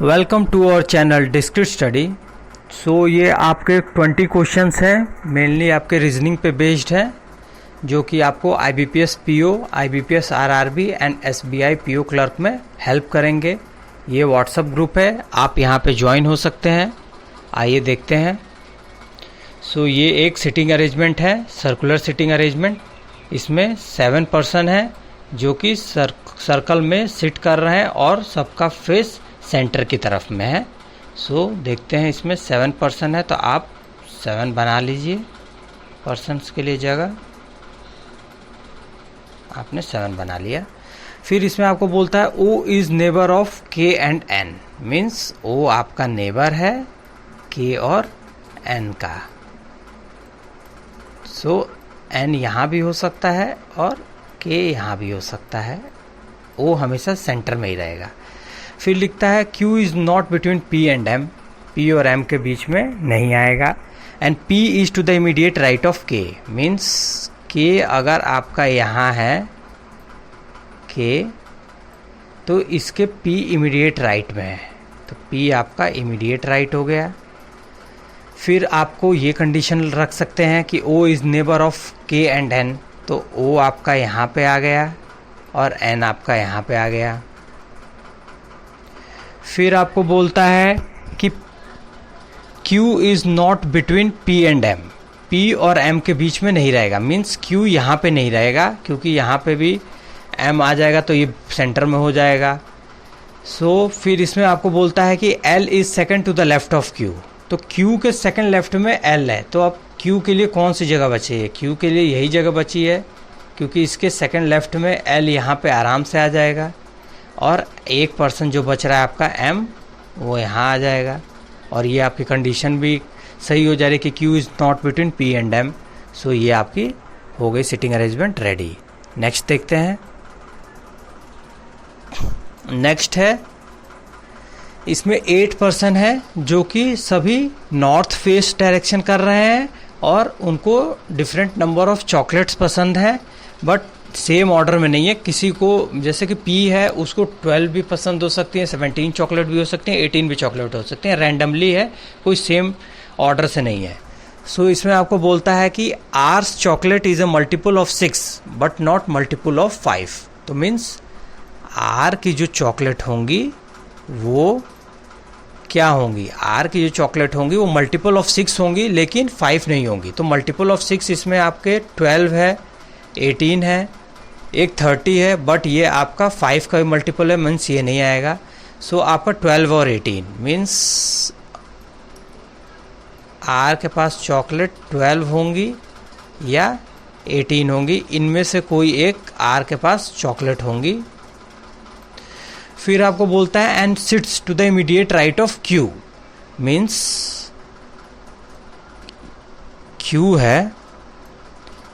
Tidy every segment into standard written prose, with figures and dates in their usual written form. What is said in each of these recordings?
Welcome to our channel discrete study. So ये आपके 20 questions हैं, मेनली आपके रीजनिंग पे बेस्ड है, जो कि आपको IBPS PO, IBPS RRB and SBI PO clerk में हेल्प करेंगे। ये व्हाट्सएप ग्रुप है, आप यहाँ पे ज्वाइन हो सकते हैं। आइए देखते हैं। सो ये एक सिटिंग अरेंजमेंट है, सर्कुलर सिटिंग अरेंजमेंट। इसमें 7 पर्सन हैं जो कि सर्कल में सिट कर रहे हैं और सबका फेस सेंटर की तरफ में है। सो देखते हैं, इसमें 7 पर्सन है तो आप 7 बना लीजिए पर्सन्स के लिए जगह। आपने 7 बना लिया। फिर इसमें आपको बोलता है O is neighbour of K and N, means O आपका नेबर है K और N का। सो N यहाँ भी हो सकता है और K यहाँ भी हो सकता है। O हमेशा सेंटर में ही रहेगा। फिर लिखता है Q is not between P and M, P और M के बीच में नहीं आएगा। And P is to the immediate right of K, means K अगर आपका यहाँ है K तो इसके P इमीडिएट राइट में है, तो P आपका इमीडिएट राइट हो गया। फिर आपको ये कंडीशन रख सकते हैं कि O is neighbour of K and N, तो O आपका यहाँ पे आ गया और N आपका यहाँ पे आ गया। फिर आपको बोलता है कि Q is not between P and M, P और M के बीच में नहीं रहेगा, मीन्स Q यहाँ पे नहीं रहेगा क्योंकि यहाँ पे भी M आ जाएगा तो ये सेंटर में हो जाएगा। सो फिर इसमें आपको बोलता है कि L is second to the left of Q, तो Q के सेकंड लेफ्ट में L है, तो अब Q के लिए कौन सी जगह बची है? Q के लिए यही जगह बची है क्योंकि इसके सेकंड लेफ्ट में L यहाँ पे आराम से आ जाएगा और एक पर्सन जो बच रहा है आपका M, वो यहाँ आ जाएगा। और ये आपकी कंडीशन भी सही हो जा रही है कि Q is not between P and M। सो ये आपकी हो गई सिटिंग अरेंजमेंट रेडी। नेक्स्ट देखते हैं। नेक्स्ट है, इसमें 8 पर्सन है जो कि सभी नॉर्थ फेस डायरेक्शन कर रहे हैं और उनको डिफरेंट नंबर ऑफ चॉकलेट्स पसंद है, बट सेम ऑर्डर में नहीं है। किसी को जैसे कि P है उसको 12 भी पसंद हो सकती है, 17 चॉकलेट भी हो सकती हैं, 18 भी चॉकलेट हो सकते हैं, रैंडमली है, कोई सेम ऑर्डर से नहीं है। सो इसमें आपको बोलता है कि R's chocolate is a multiple of 6 but not multiple of 5, तो मीन्स R की जो चॉकलेट होंगी वो क्या होंगी? R की जो चॉकलेट होंगी वो मल्टीपल ऑफ 6 होंगी लेकिन 5 नहीं होंगी। तो मल्टीपल ऑफ 6 इसमें आपके 12 है, 18 है, एक 30 है, बट ये आपका 5 का भी मल्टीपल है, मीन्स ये नहीं आएगा। सो आपका 12 और 18 मीन्स R के पास चॉकलेट 12 होंगी या 18 होंगी, इनमें से कोई एक R के पास चॉकलेट होंगी। फिर आपको बोलता है and sits to the immediate right of Q, means Q है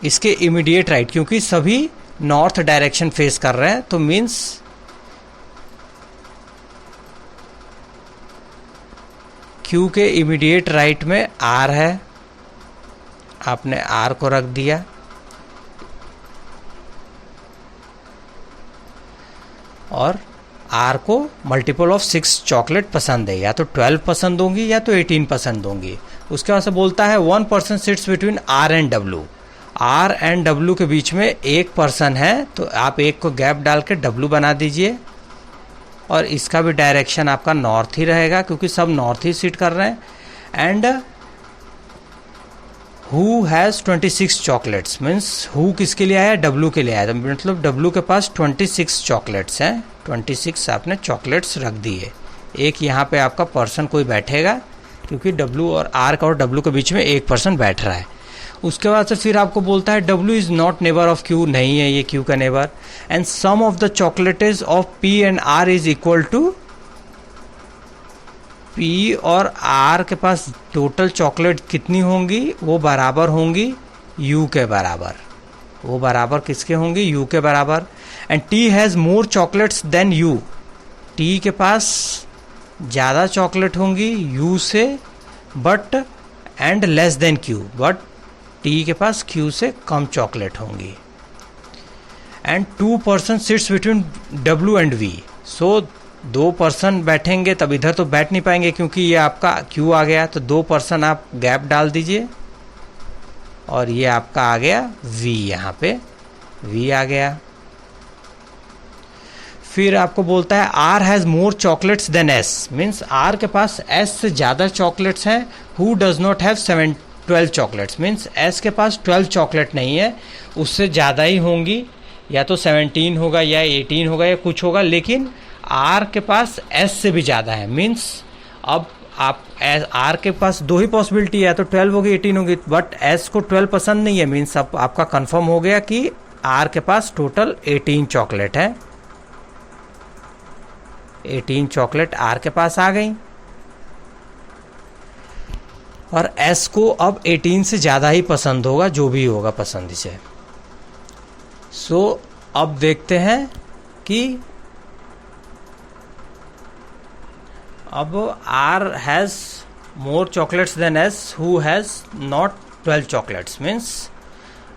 इसके इमीडिएट राइट, क्योंकि सभी नॉर्थ डायरेक्शन फेस कर रहे हैं, तो मीन्स Q के इमीडिएट राइट में R है, आपने R को रख दिया। और R को मल्टीपल ऑफ 6 चॉकलेट पसंद है, या तो 12 पसंद होंगी या तो 18 पसंद होंगी। उसके बाद से बोलता है 1 person sits between R and W, R and W के बीच में एक पर्सन है, तो आप एक को गैप डाल के W बना दीजिए और इसका भी डायरेक्शन आपका नॉर्थ ही रहेगा क्योंकि सब नॉर्थ ही सीट कर रहे हैं। And who has 26 chocolates, means who किसके लिए आया? W के लिए आया, तो मतलब W के पास 26 चॉकलेट्स हैं, 26 आपने चॉकलेट्स रख दिए। एक यहाँ पे आपका पर्सन कोई बैठेगा क्योंकि W और R का और W के बीच में एक पर्सन बैठ रहा है। उसके बाद से फिर आपको बोलता है W is not neighbour of Q, नहीं है ये Q का neighbour. And sum of the chocolates of P and R is equal to, P और R के पास टोटल चॉकलेट कितनी होंगी? वो बराबर होंगी U के बराबर। वो बराबर किसके होंगी? U के बराबर। And T has more chocolates than U, T के पास ज़्यादा चॉकलेट होंगी U से, but and less than Q, but T के पास Q से कम चॉकलेट होंगी। And 2 person sits between W and V, so 2 person बैठेंगे तब इधर तो बैठ नहीं पाएंगे क्योंकि ये आपका क्यू आ गया, तो 2 पर्सन आप गैप डाल दीजिए और ये आपका आ गया वी, यहाँ पे वी आ गया। फिर आपको बोलता है R has more chocolates than S, means R के पास एस से ज़्यादा चॉकलेट्स हैं। Who does not have 12 chocolates, means S के पास 12 चॉकलेट नहीं है, उससे ज़्यादा ही होंगी, या तो 17 होगा या 18 होगा या कुछ होगा, लेकिन आर के पास एस से भी ज़्यादा है। मीन्स अब आप आर के पास 2 ही पॉसिबिलिटी है, तो 12 होगी 18 होगी, बट एस को 12 पसंद नहीं है। मीन्स अब आपका कंफर्म हो गया कि आर के पास टोटल 18 चॉकलेट है। 18 चॉकलेट आर के पास आ गई और एस को अब 18 से ज़्यादा ही पसंद होगा, जो भी होगा पसंद इसे। सो अब देखते हैं कि अब R has more chocolates than S who has not 12 chocolates, means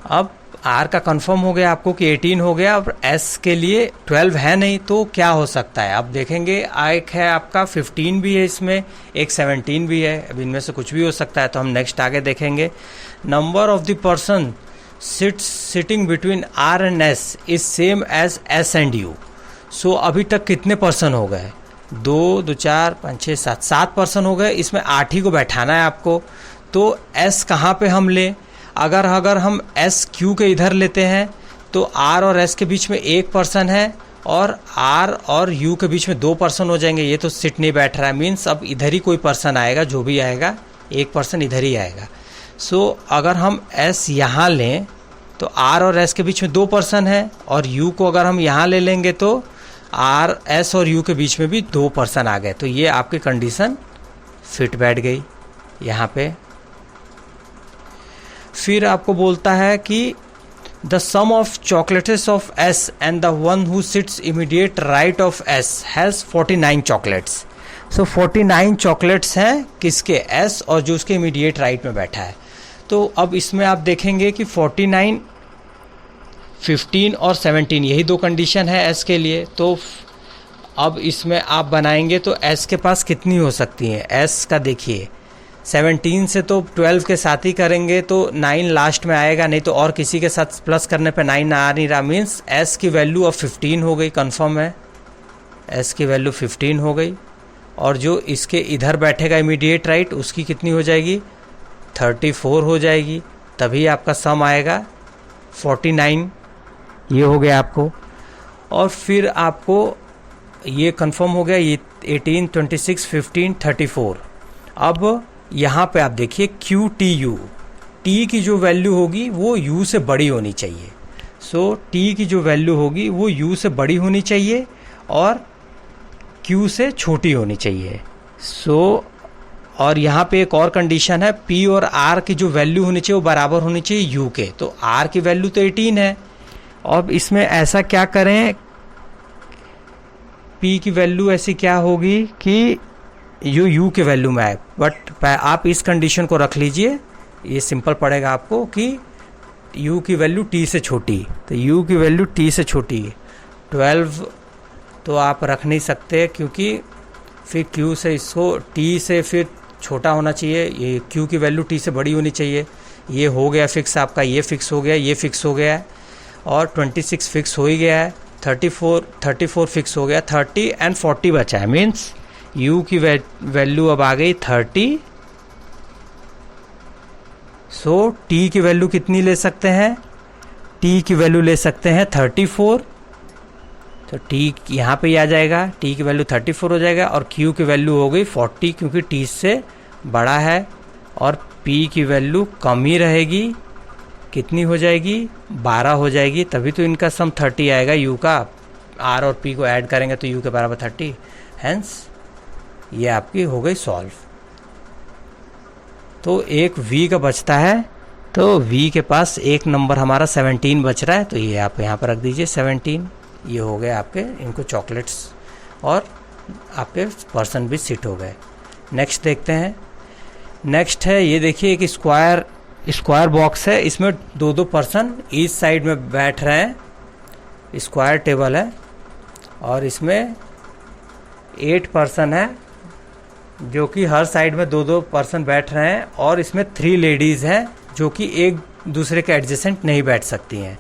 अब आर का कंफर्म हो गया आपको कि 18 हो गया, और एस के लिए 12 है नहीं, तो क्या हो सकता है। अब देखेंगे एक है आपका 15 भी है इसमें, एक 17 भी है, अब इनमें से कुछ भी हो सकता है, तो हम नेक्स्ट आगे देखेंगे। Number of the person sitting between R and S is same as S and U. So अभी तक कितने पर्सन हो गए, 2 2 4 5 6 7 पर्सन हो गए, इसमें 8 ही को बैठाना है आपको। तो एस कहाँ पे हम लें, अगर हम एस क्यू के इधर लेते हैं तो आर और एस के बीच में 1 पर्सन है और आर और यू के बीच में 2 पर्सन हो जाएंगे। ये तो सिट नहीं बैठ रहा है, मीन्स अब इधर ही कोई पर्सन आएगा, जो भी आएगा 1 पर्सन इधर ही आएगा। सो अगर हम एस यहाँ लें तो आर और एस के बीच में 2 पर्सन है, और यू को अगर हम यहाँ ले लेंगे तो आर एस और यू के बीच में भी 2 पर्सन आ गए। तो ये आपकी कंडीशन फिट बैठ गई यहाँ पे। फिर आपको बोलता है कि the sum of chocolates of S and the one who sits immediate right of S has 49 chocolates. So 49 chocolates हैं किसके, एस, और जो उसके इमीडिएट राइट में बैठा है। तो अब इसमें आप देखेंगे कि 49, 15 और 17 यही 2 कंडीशन है एस के लिए। तो अब इसमें आप बनाएंगे तो एस के पास कितनी हो सकती हैं, एस का देखिए 17 से तो 12 के साथ ही करेंगे तो 9 लास्ट में आएगा, नहीं तो और किसी के साथ प्लस करने पे 9 आ नहीं रहा। मीन्स एस की वैल्यू अब 15 हो गई, कंफर्म है, एस की वैल्यू 15 हो गई। और जो इसके इधर बैठेगा इमीडिएट राइट, उसकी कितनी हो जाएगी, 34 हो जाएगी, तभी आपका सम आएगा 49। ये हो गया आपको। और फिर आपको ये कंफर्म हो गया, ये 18, 26, 15, 34। अब यहाँ पे आप देखिए क्यू टी यू, टी की जो वैल्यू होगी वो यू से बड़ी होनी चाहिए। सो टी की जो वैल्यू होगी वो यू से बड़ी होनी चाहिए और क्यू से छोटी होनी चाहिए। सो और यहाँ पे एक और कंडीशन है, पी और आर की जो वैल्यू होनी चाहिए वो बराबर होनी चाहिए यू के। तो आर की वैल्यू तो 18 है, अब इसमें ऐसा क्या करें, पी की वैल्यू ऐसी क्या होगी कि यू के वैल्यू में आए, बट आप इस कंडीशन को रख लीजिए, ये सिंपल पड़ेगा आपको कि यू की वैल्यू टी से छोटी। तो यू की वैल्यू टी से छोटी, 12 तो आप रख नहीं सकते क्योंकि फिर क्यू से इसको टी से फिर छोटा होना चाहिए, ये क्यू की वैल्यू टी से बड़ी होनी चाहिए। ये हो गया फिक्स आपका, ये फिक्स हो गया, ये फिक्स हो गया, और 26 फिक्स हो ही गया है, 34 फिक्स हो गया, 30 एंड 40 बचा है। मीन्स u की वैल्यू अब आ गई 30। सो t की वैल्यू कितनी ले सकते हैं, t की वैल्यू ले सकते हैं 34। तो t यहाँ पे ही आ जाएगा, t की वैल्यू 34 हो जाएगा, और q की वैल्यू हो गई 40 क्योंकि t से बड़ा है, और p की वैल्यू कम ही रहेगी, कितनी हो जाएगी, 12 हो जाएगी, तभी तो इनका सम 30 आएगा u का। r और p को ऐड करेंगे तो u के बराबर 30, हैंस ये आपकी हो गई सॉल्व। तो एक v का बचता है, तो v के पास एक नंबर हमारा 17 बच रहा है, तो ये आप यहाँ पर रख दीजिए 17। ये हो गए आपके इनको चॉकलेट्स, और आपके पर्सन भी सिट हो गए। नेक्स्ट देखते हैं। नेक्स्ट है, ये देखिए एक स्क्वायर बॉक्स है, इसमें 2 पर्सन ईच साइड में बैठ रहे हैं, स्क्वायर टेबल है, और इसमें 8 पर्सन है, जो कि हर साइड में 2-2 पर्सन बैठ रहे हैं, और इसमें 3 लेडीज़ हैं जो कि एक दूसरे के एडजेसेंट नहीं बैठ सकती हैं।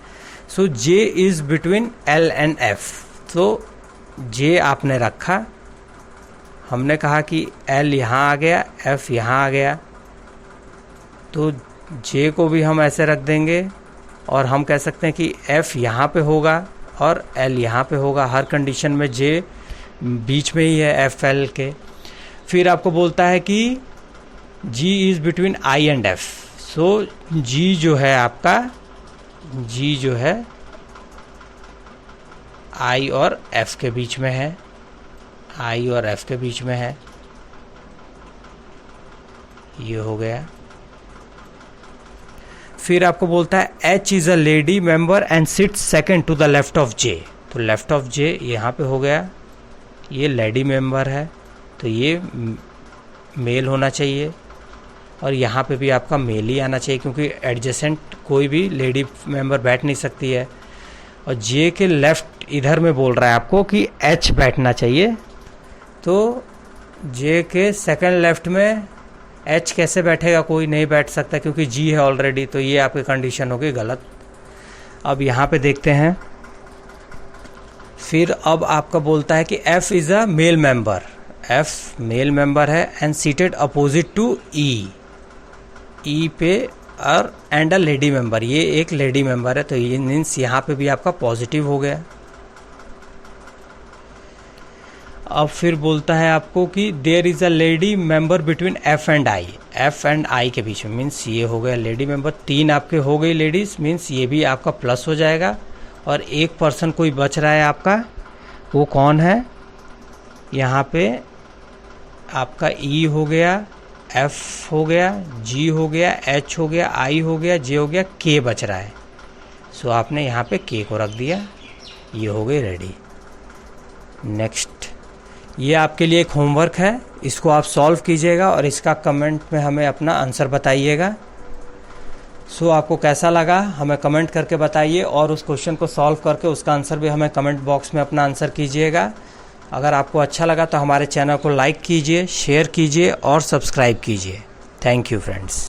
So J is between L and F. तो जे आपने रखा, हमने कहा कि एल यहाँ आ गया, एफ यहाँ आ गया, तो जे को भी हम ऐसे रख देंगे, और हम कह सकते हैं कि एफ यहाँ पे होगा और एल यहाँ पे होगा। हर कंडीशन में जे बीच में ही है एफ एल के। फिर आपको बोलता है कि G is between I and F. So G जो है आपका, जी जो है आई और एफ के बीच में है, आई और एफ के बीच में है, ये हो गया। फिर आपको बोलता है H is a lady member and sits second to the left of J. तो लेफ्ट ऑफ जे यहाँ पे हो गया, ये लेडी मेंबर है तो ये मेल होना चाहिए, और यहाँ पे भी आपका मेल ही आना चाहिए क्योंकि एडजेसेंट कोई भी लेडी मेंबर बैठ नहीं सकती है। और जे के लेफ्ट इधर में बोल रहा है आपको कि एच बैठना चाहिए, तो जे के सेकंड लेफ्ट में एच कैसे बैठेगा, कोई नहीं बैठ सकता क्योंकि जी है ऑलरेडी, तो ये आपकी कंडीशन होगी गलत। अब यहाँ पे देखते हैं, फिर अब आपका बोलता है कि F is a male member, F male member है एंड सीटेड अपोजिट टू ई, ई पे और एंड अ लेडी मेंबर, ये एक लेडी मेंबर है, तो ये मीन्स यहाँ पे भी आपका पॉजिटिव हो गया। अब फिर बोलता है आपको कि there is a lady member between F and I, F and I के बीच में, मीन्स ये हो गया लेडी मेंबर। 3 आपके हो गई लेडीज़, मीन्स ये भी आपका प्लस हो जाएगा। और एक पर्सन कोई बच रहा है आपका, वो कौन है, यहाँ पे आपका ई हो गया, एफ हो गया, जी हो गया, एच हो गया, आई हो गया, जे हो गया, के बच रहा है। सो आपने यहाँ पे के को रख दिया, ये हो गई रेडी। नेक्स्ट, ये आपके लिए एक होमवर्क है, इसको आप सॉल्व कीजिएगा और इसका कमेंट में हमें अपना आंसर बताइएगा। सो आपको कैसा लगा हमें कमेंट करके बताइए, और उस क्वेश्चन को सॉल्व करके उसका आंसर भी हमें कमेंट बॉक्स में अपना आंसर कीजिएगा। अगर आपको अच्छा लगा तो हमारे चैनल को लाइक कीजिए, शेयर कीजिए और सब्सक्राइब कीजिए। Thank you friends.